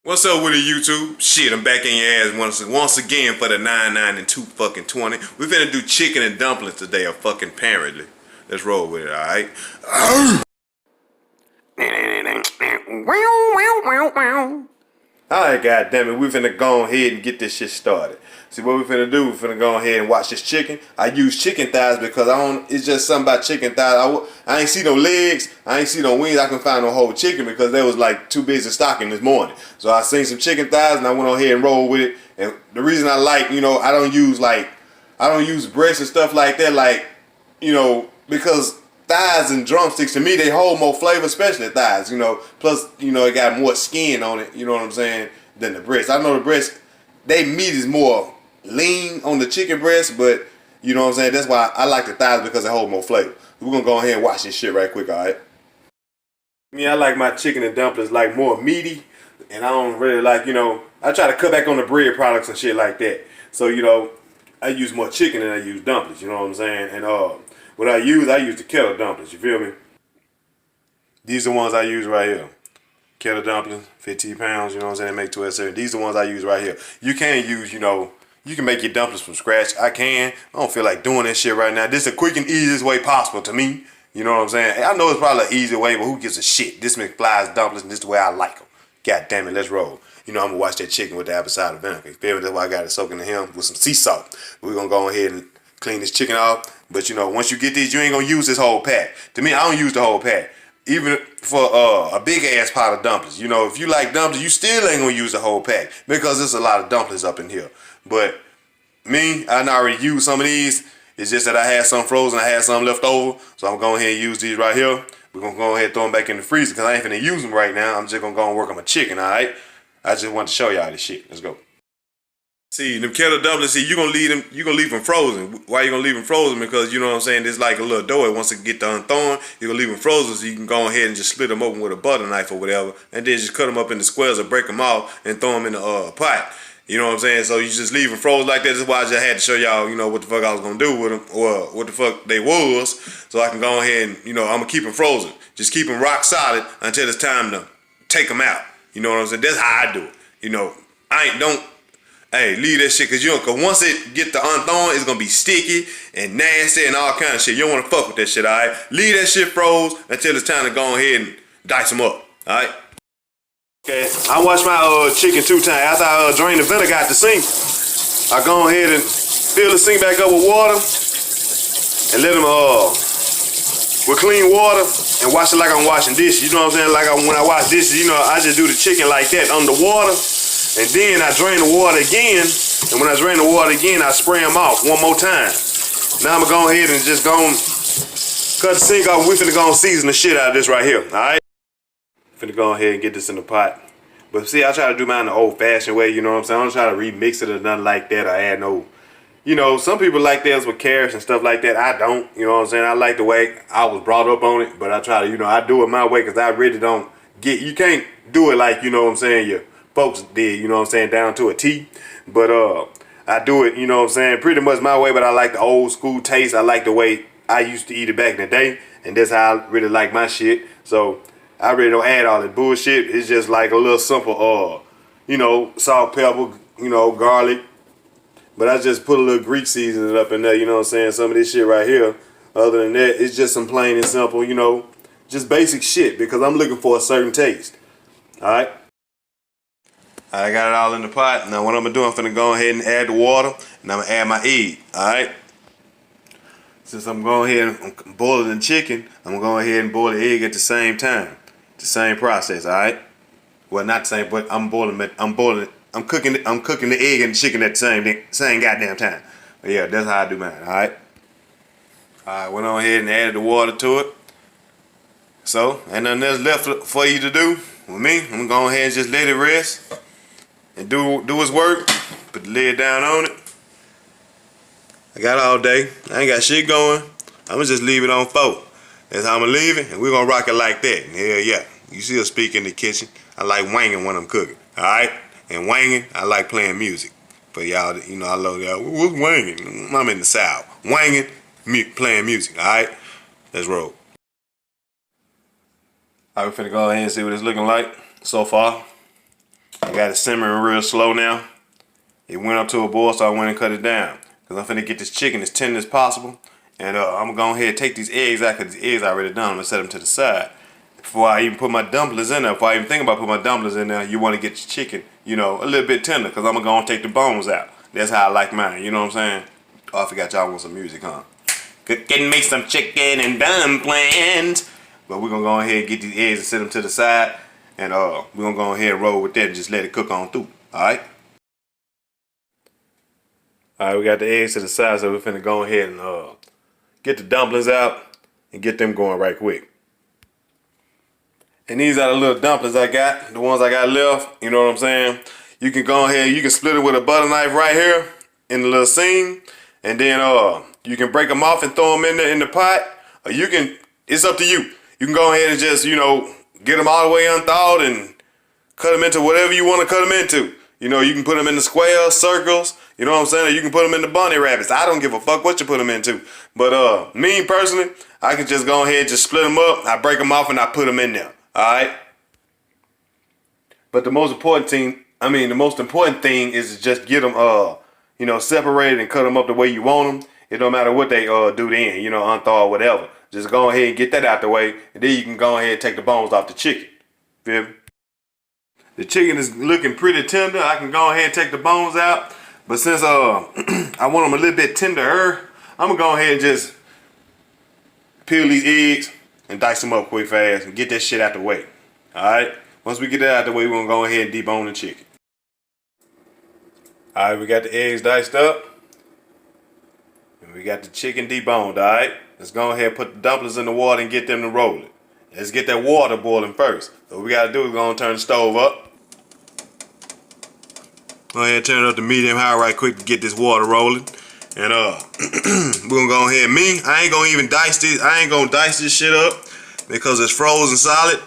What's up with it, YouTube? Shit, I'm back in your ass once again for the 99 and 2 fucking 20. We finna do chicken and dumplings today, apparently. Let's roll with it, alright? Alright, goddammit, we finna go ahead and get this shit started. See what we finna do? We finna go ahead and watch this chicken. I use chicken thighs because it's just something about chicken thighs. I ain't see no legs, I ain't see no wings. I couldn't find no whole chicken because they was like too busy stocking this morning. So I seen some chicken thighs and I went on ahead and rolled with it. And the reason I like, I don't use breasts and stuff like that, because thighs and drumsticks, to me, they hold more flavor, especially thighs, Plus, it got more skin on it, you know what I'm saying, than the breast. I know the breast, they meat is more lean on the chicken breast, but, you know what I'm saying, that's why I like the thighs because they hold more flavor. We're going to go ahead and watch this shit right quick, all right? I like my chicken and dumplings like more meaty, and I don't really like, I try to cut back on the bread products and shit like that. So, I use more chicken than I use dumplings, you know what I'm saying? And what I use the kettle dumplings, you feel me? These are the ones I use right here. Kettle dumplings, 15 pounds, you know what I'm saying? Make 12 servings. These are the ones I use right here. You can use, you can make your dumplings from scratch. I can. I don't feel like doing that shit right now. This is the quick and easiest way possible to me. You know what I'm saying? I know it's probably an easy way, but who gives a shit? This McFly's dumplings, and this is the way I like them. God damn it, let's roll. I'm gonna watch that chicken with the apple cider vinegar. You feel me? That's why I got it soaking in him with some sea salt. We're gonna go ahead and clean this chicken off. But once you get these, you ain't gonna use this whole pack. To me, I don't use the whole pack. Even for a big ass pot of dumplings. If you like dumplings, you still ain't gonna use the whole pack because there's a lot of dumplings up in here. But me, I already used some of these. It's just that I had some frozen, I had some left over. So I'm going ahead and use these right here. We're gonna go ahead and throw them back in the freezer because I ain't finna use them right now. I'm just gonna go and work on my chicken, alright? I just want to show y'all this shit. Let's go. See, them kettle dumplings, you're gonna leave them frozen. Why you gonna leave them frozen? Because, you know what I'm saying, there's like a little dough. Once it get to unthawing, you're gonna leave them frozen so you can go ahead and just split them open with a butter knife or whatever. And then just cut them up into squares or break them off and throw them in the pot. You know what I'm saying? So you just leave them frozen like that. That's why I just had to show y'all, what the fuck I was gonna do with them or what the fuck they was. So I can go ahead and, I'm gonna keep them frozen. Just keep them rock solid until it's time to take them out. You know what I'm saying? That's how I do it. Hey, leave that shit, cause once it get to unthawing, it's gonna be sticky and nasty and all kind of shit. You don't wanna fuck with that shit, alright? Leave that shit froze until it's time to go ahead and dice them up, alright? Okay, I wash my chicken 2 times. After I drain the vinegar out the sink, I go ahead and fill the sink back up with water and let them with clean water and wash it like I'm washing dishes. You know what I'm saying? Like when I wash dishes, I just do the chicken like that under water. And then I drain the water again. And when I drain the water again, I spray them off one more time. Now I'm going to go ahead and just cut the sink off. We're finna go and season the shit out of this right here. Alright? Finna go ahead and get this in the pot. But see, I try to do mine the old fashioned way. You know what I'm saying? I don't try to remix it or nothing like that or add no. Some people like theirs with carrots and stuff like that. I don't. You know what I'm saying? I like the way I was brought up on it. But I try to, I do it my way because I really don't you can't do it like, you know what I'm saying, your folks did, you know what I'm saying, down to a T. But I do it, you know what I'm saying, pretty much my way, but I like the old school taste. I like the way I used to eat it back in the day. And that's how I really like my shit. So I really don't add all that bullshit. It's just like a little simple, salt, pepper, garlic. But I just put a little Greek seasoning up in there, you know what I'm saying? Some of this shit right here. Other than that, it's just some plain and simple, just basic shit because I'm looking for a certain taste. Alright? I got it all in the pot. Now what I'm gonna do, I'm finna go ahead and add the water and I'm gonna add my egg. Alright? Since I'm going ahead and boiling the chicken, I'm gonna go ahead and boil the egg at the same time. The same process, alright? Well, not the same, but I'm cooking the egg and the chicken at the same goddamn time. But yeah, that's how I do mine, alright? Alright, went on ahead and added the water to it. So, ain't nothing else left for you to do. With me, I'm gonna go ahead and just let it rest and do its work. Put the lid down on it. I got all day. I ain't got shit going. I'm gonna just leave it on 4. That's how I'm gonna leave it, and we're gonna rock it like that. Hell yeah. You see us speak in the kitchen. I like wanging when I'm cooking. Alright? And wanging, I like playing music. For y'all, I love y'all. What's wanging? I'm in the South. Wanging, playing music. Alright? Let's roll. Alright, we're finna go ahead and see what it's looking like so far. I got it simmering real slow now. It went up to a boil, so I went and cut it down. Because I'm finna get this chicken as tender as possible. And I'm gonna go ahead and take these eggs out, because these eggs I already done. I'm gonna set them to the side. Before I even put my dumplings in there, before I even think about putting my dumplings in there, you wanna get your chicken, you know, a little bit tender, because I'm gonna take the bones out. That's how I like mine, you know what I'm saying? Oh, I forgot y'all want some music, huh? Cooking me some chicken and dumplings. But we're gonna go ahead and get these eggs and set them to the side. And we're gonna go ahead and roll with that and just let it cook on through, alright? Alright, we got the eggs to the side, so we're finna go ahead and get the dumplings out and get them going right quick. And these are the little dumplings I got, the ones I got left, you know what I'm saying? You can go ahead, you can split it with a butter knife right here in the little seam, and then you can break them off and throw them in the pot, or you can, it's up to you. You can go ahead and just, you know, get them all the way unthawed and cut them into whatever you want to cut them into. You know, you can put them in the squares, circles, you know what I'm saying? Or you can put them in the bunny rabbits. I don't give a fuck what you put them into. But me personally, I can just go ahead and just split them up. I break them off and I put them in there. Alright? But the most important thing is to just get them you know, separated and cut them up the way you want them. It don't matter what they do then, you know, unthaw or whatever. Just go ahead and get that out the way, and then you can go ahead and take the bones off the chicken. Feel me? The chicken is looking pretty tender. I can go ahead and take the bones out. But since I want them a little bit tenderer, I'm gonna go ahead and just peel these eggs and dice them up quick fast and get that shit out the way. Alright? Once we get that out the way, we're gonna go ahead and debone the chicken. Alright, we got the eggs diced up. And we got the chicken deboned, alright? Let's go ahead and put the dumplings in the water and get them to roll it. Let's get that water boiling first. So what we gotta do is go and turn the stove up. Go ahead and turn it up to medium high right quick to get this water rolling. And we're gonna go ahead. I ain't gonna even dice this. I ain't gonna dice this shit up because it's frozen solid.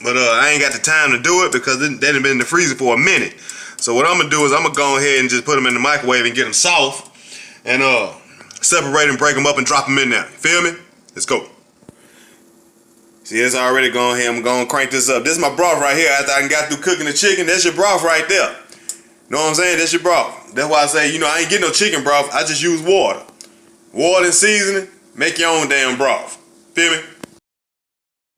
But I ain't got the time to do it because they done been in the freezer for a minute. So what I'm gonna do is I'm gonna go ahead and just put them in the microwave and get them soft. And separate them, break them up, and drop them in there. Feel me? Let's go. See, it's already going here. I'm going to crank this up. This is my broth right here. After I got through cooking the chicken, that's your broth right there. Know what I'm saying? That's your broth. That's why I say, you know, I ain't getting no chicken broth. I just use water. Water and seasoning. Make your own damn broth. Feel me?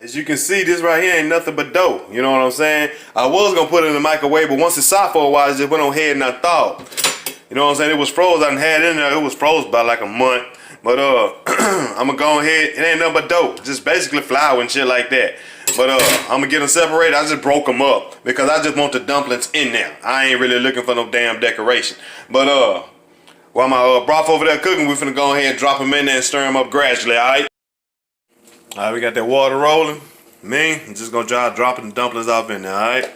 As you can see, this right here ain't nothing but dough. You know what I'm saying? I was going to put it in the microwave, but once it's soft for a while, it just went on ahead and I thawed. You know what I'm saying? It was froze. I done had it in there. It was froze by like a month. But I'm gonna go ahead. It ain't nothing but dough. Just basically flour and shit like that. But I'm gonna get them separated. I just broke them up because I just want the dumplings in there. I ain't really looking for no damn decoration. But while my broth over there cooking, we're finna go ahead and drop them in there and stir them up gradually. All right. All right. We got that water rolling. I'm just gonna try dropping the dumplings off in there. All right.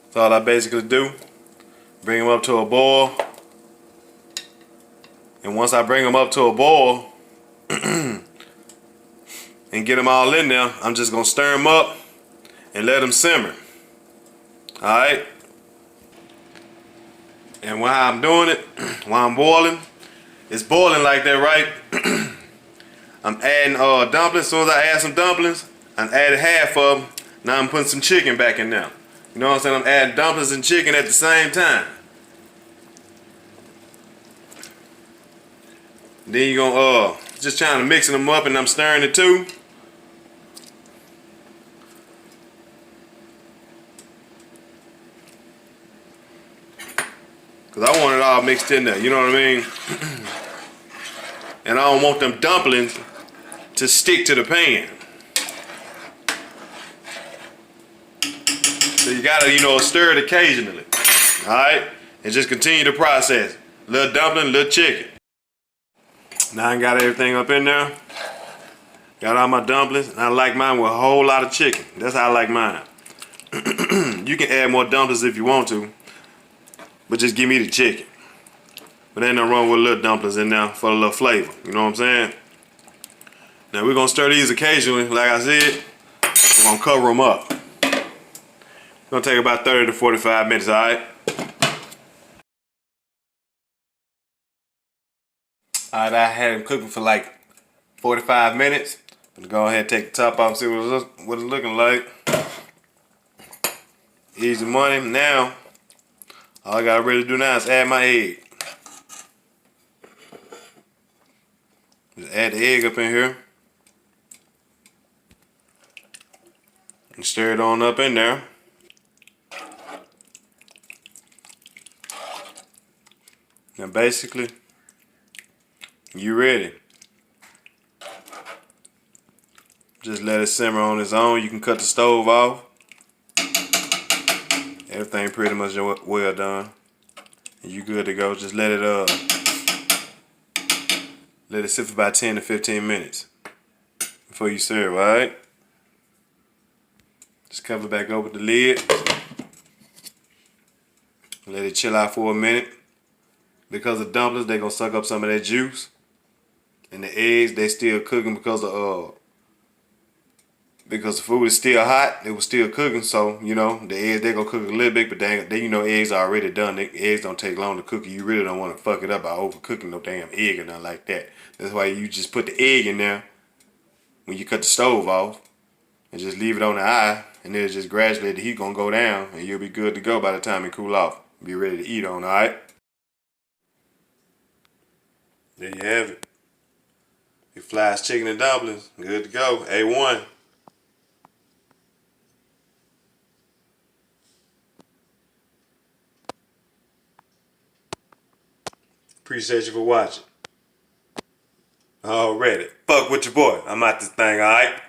That's all I basically do. Bring them up to a boil. And once I bring them up to a boil and get them all in there, I'm just going to stir them up and let them simmer. Alright? And while I'm doing it, while I'm boiling, it's boiling like that, right? I'm adding dumplings. As soon as I add some dumplings, I'm adding half of them. Now I'm putting some chicken back in there. You know what I'm saying? I'm adding dumplings and chicken at the same time. Then you're gonna just trying to mixing them up, and I'm stirring it too. Cause I want it all mixed in there, you know what I mean? And I don't want them dumplings to stick to the pan. So you gotta, you know, stir it occasionally. Alright? And just continue the process. Little dumpling, little chicken. Now I got everything up in there. Got all my dumplings. And I like mine with a whole lot of chicken. That's how I like mine. You can add more dumplings if you want to. But just give me the chicken. But ain't no wrong with little dumplings in there for a little flavor. You know what I'm saying? Now we're gonna stir these occasionally, like I said. We're gonna cover them up. It's gonna take about 30 to 45 minutes, alright? Alright, I had them cooking for like 45 minutes. I'm gonna go ahead and take the top off and see what it's looking like. Easy money. Now, all I gotta really do now is add my egg. Just add the egg up in here. And stir it on up in there. Now basically, you ready. Just let it simmer on its own. You can cut the stove off. Everything pretty much well done. And you good to go. Just let it sit for about 10 to 15 minutes before you serve, alright? Just cover back over the lid. Let it chill out for a minute. Because the dumplings, they're gonna suck up some of that juice. And the eggs, they still cooking because the food is still hot. It was still cooking, so you know the eggs, they gonna cook a little bit, but they you know eggs are already done. The eggs don't take long to cook. You really don't want to fuck it up by overcooking no damn egg or nothing like that. That's why you just put the egg in there when you cut the stove off and just leave it on the eye, and then just gradually the heat gonna go down, and you'll be good to go by the time it cool off. Be ready to eat on, alright? There you have it. Your Fly's chicken and dumplings, good to go. A1. Appreciate you for watching. Already. Fuck with your boy. I'm out this thing, alright?